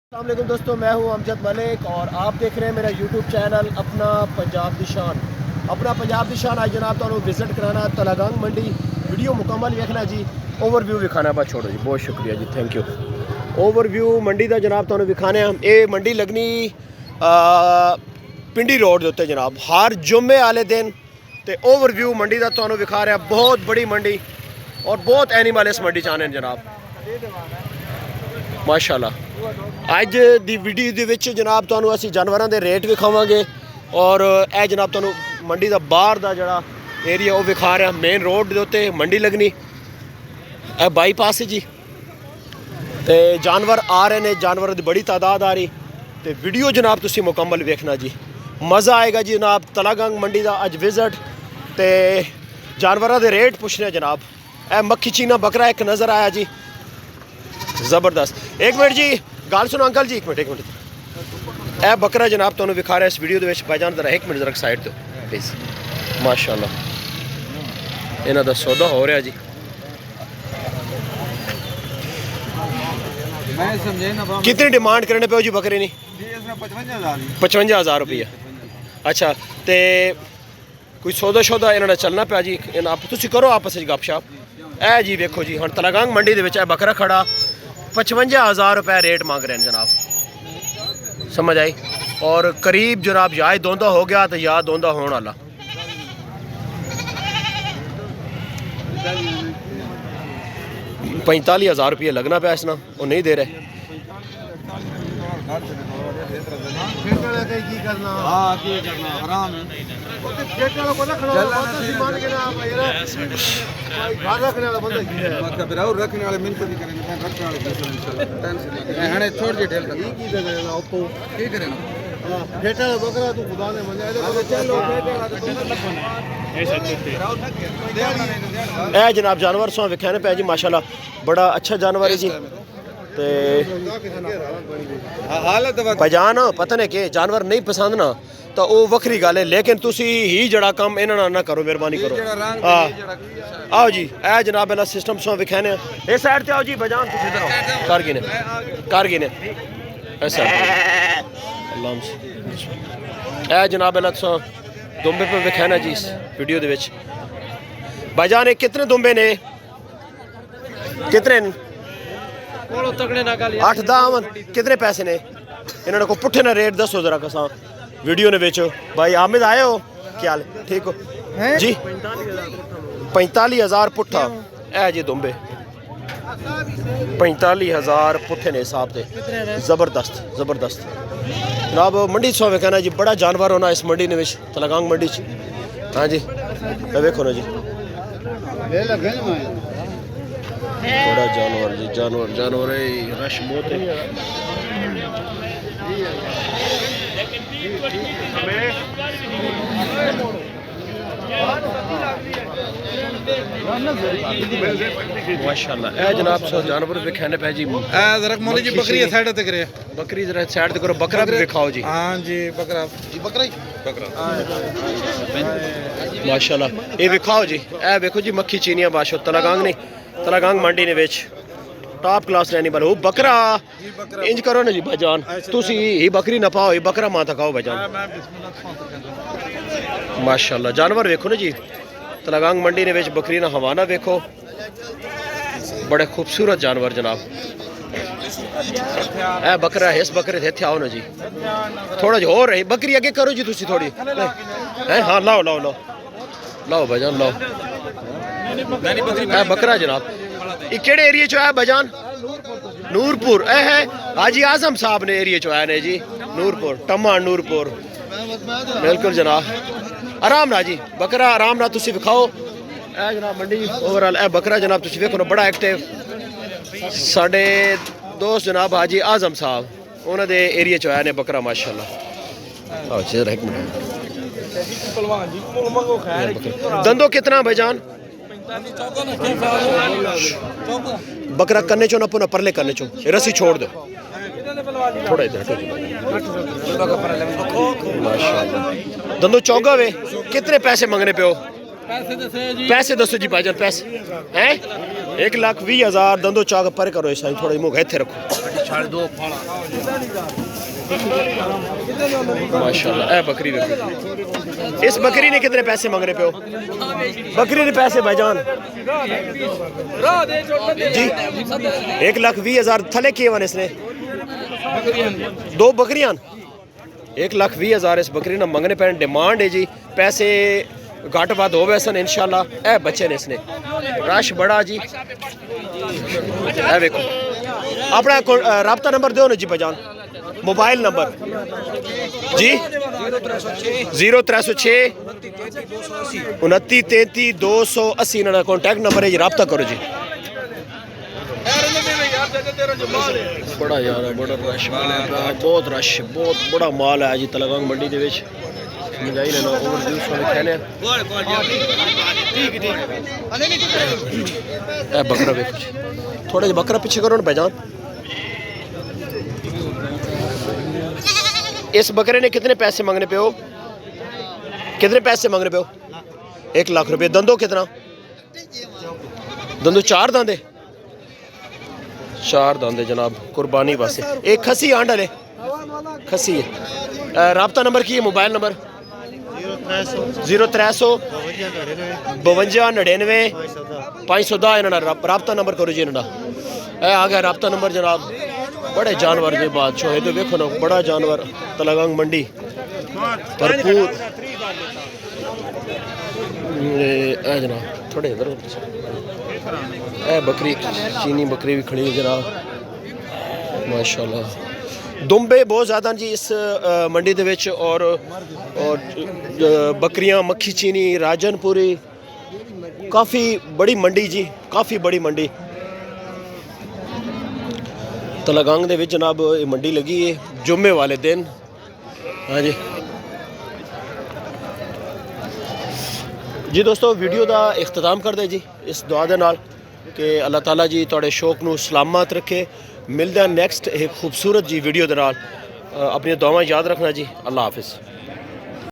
अस्सलामुअलैकुम दोस्तों, मैं हूं अमजद मलिक और आप देख रहे हैं मेरा यूट्यूब चैनल अपना पंजाब दी शान। अपना पंजाब दी शान आज जनाब तुहानू विजिट कराना तलागंग मंडी। वीडियो मुकम्मल देखना जी, ओवरव्यू विखाना बस छोड़ो जी। बहुत शुक्रिया जी, थैंक यू। ओवरव्यू मंडी का जनाब तुहानू विखाने ये मंडी लगनी पिंडी रोड के उत्ते जनाब हर जुम्मे वाले दिन। तो ओवरव्यू मंडी का तुहानू विखा रहा, बहुत बड़ी मंडी और बहुत एनिमल इस मंडी च आने जनाब माशाल्लाह। अज दी वीडियो दे विच जनाब तुहानू असीं जानवरां दे रेट विखावांगे और यह जनाब तुहानू मंडी दा बाहर दा जड़ा एरिया वो विखा रहा। मेन रोड दे उत्ते मंडी लगनी, यह बाईपास जी। तो जानवर आ रहे हैं, जानवरों की बड़ी तादाद आ रही। तो वीडियो जनाब तुसीं मुकम्मल वेखना जी, मज़ा आएगा जी जनाब। तलागंग मंडी का अज विजिट तो जानवरों के रेट पुछने जनाब। यह मक्खी चीना बकरा एक नज़र आया जी, ज़बरदस्त। एक मिनट जी, गल सुनो अंकल जी, एक मिनट। यह बकरा जनाब तुहानू विखा रहा इस वीडियो के भाईजान जरा एक मिनट जरा साइड दो प्लीज़। माशाल्लाह इन्हां दा सौदा हो रहा जी। कितनी डिमांड करने पे जी बकरे ने? 55,000 रुपया। अच्छा, तो कोई सौदा शौदा इन्होंने चलना पाया जी। तुसीं करो आपस में गपशप। ए जी देखो जी, हम तलागंग मंडी के बकरा खड़ा 55,000 रुपये रेट मांग रहे हैं जनाब, समझ आई। और करीब जनाब या दोंदा हो गया तो या दोंदा होने वाला। ₹45,000 रुपये लगना पाया इसना, वो नहीं दे रहे। ए जनाब जानवर सो विखाने पे जी माशाल्लाह, बड़ा अच्छा जानवर है जी। पहचान पता नहीं कि जानवर नहीं पसंद ना तो वो वक्री गल है, लेकिन तुसी ही जड़ा कम इन्होंने ना करो, मेहरबानी करो। हाँ आओ जी, ए जनाब इन्हें सिस्टम सो विखाने इस साइड से आओ जी। बजान तुम इधर आओ, कर गिने ऐसा ए जनाब इन्हें सो दुम्बे पे विखाना जी इस वीडियो दे विच। भाईजान कितने दुम्बे ने? कितने 8-10 कितने पैसे ने? इन्होंने को पुट्ठे ना रेट दसो जरा कसा वीडियो ने बेचो। भाई आमिद आए हो, क्या हाल ठीक हो जी? 45,000 पुट्ठा है जी दुम्बे। 45,000 पुट्ठे ने हिसाब से, जबरदस्त जबरदस्त जनाब। मंडी सो कहना जी, बड़ा जानवर होना इस मंडी ने तलागंग मंडी। हाँ जी वेखो ना जी, बड़ा जानवर जी, जानवर जानवर रश बहुत है। माशाल्लाह ए जनाब सो जानवर दिखाने पे जी। जरा मौली जी बकरी है साइड ते करे, बकरी जरा साइड ते करो। बकरा भी दिखाओ जी। हां जी बकरा जी, बकरा ही बकरा माशाल्लाह ये दिखाओ जी। ए देखो जी मक्खी चीनियां बाशो तलागंग ने, तलागंग मंडी ने बेच टॉप क्लास एनिमल हो। बकरा इंज करो ना जी भाईजान, तुसी ही बकरी ना पाओ, ये बकरा मां तकाओ भाईजान। माशाल्लाह जानवर देखो ना जी, तलागंग मंडी ने बेच बकरी ना हवाना देखो, बड़े खूबसूरत जानवर जनाब। ए बकरा है, इस बकरे थे आओ ना जी, थोड़ा जो हो रही बकरी आगे करो जी तुसी थोड़ी है। हाँ लाओ लाओ लाओ लाओ भाईजान लाओ। ए बकरा जनाब ये केड़े एरिया चो आया भाईजान? नूरपुर। ए है हाजी आजम साहब ने एरिया चो आया ने जी, नूरपुर टमा नूरपुर। बिल्कुल जनाब, आराम ना जी बकरा आराम ना तुसी विखाओ। ए जनाब मंडी ओवरऑल ए बकरा जनाब तुसी देखो ना बड़ा एक्टिव। साडे दोस्त जनाब हाजी आजम साहब उन्होंने एरिया चो आया ने बकरा माशाल्लाह। आओ जी एक मिनट। दंदो कितना भाईजान? बकरा करने चो ना पुनः परले करने चो, रस्सी छोड़ दो थोड़ा इधर। माशाल्लाह दंदो चौगा वे। कितने पैसे मंगने पे हो? पैसे दसो जी भाईजान, पैसे हैं 1,20,000 दंदो चाक पर करो। इस थोड़ा मुँह इतने रखो। माशाल्लाह ए बकरी देखो। इस बकरी ने कितने पैसे मांग रहे पे हो? बकरी ने पैसे भाईजान जी 1,20,000 थले किए वन इसने 2 बकरियां 1,20,000 इस बकरी ने मंगने पे डिमांड है जी। पैसे घट बद हो वैसन इंशाल्लाह। ए बच्चे ने इसने रश बड़ा जी। ए देखो अपना राब्ता नंबर दो ना जी भाईजान, मोबाइल नंबर जी 0306 29 33 280 ना कॉन्टैक्ट नंबर है जी, रब्ता करो जी। बड़ा यार बड़ा रश बहुत रश बहुत बड़ा माल है जी तलगंग मंडी दे विच। मंगाई लेना ओवर जूस वाले कहने ए बकरा देखो थोड़ा जिहा बकरा पीछे करो ना भाईजान। इस बकरे ने कितने पैसे मांगने पे हो? कितने पैसे मांगने पे हो? 1 लाख रुपए। दंदो कितना? दंदो 4 दांदे 4 दांदे जनाब कुर्बानी वास्ते। एक खसी आंड वाले खसी है। राब्ता नंबर की है, मोबाइल नंबर 0300 52 99 510 इन्होंने राब्ता नंबर करो जी। इन्होंने आ गया राब्ता नंबर जनाब। बड़े जानवर के बादशाह है तो देखो ना बड़ा जानवर तलगंग मंडी भरपूर जनाब। थोड़े इधर ए बकरी चीनी बकरी भी खड़ी है जनाब माशाल्लाह। दुम्बे बहुत ज़्यादा जी इस मंडी दे विच और बकरियां मक्खी चीनी राजनपुरी काफ़ी बड़ी मंडी जी, काफ़ी बड़ी मंडी तलगंग दे विच जनाब। ये मंडी लगी है जुम्मे वाले दिन। हाँ जी जी दोस्तों वीडियो का इख्तिताम कर दे जी इस दुआ दे नाल कि अल्लाह ताला जी तुहाडे शौक नू सलामत रखे। मिलदा नेक्स्ट एक खूबसूरत जी वीडियो दे नाल। अपनी दुआवां याद रखना जी। अल्लाह हाफिज़।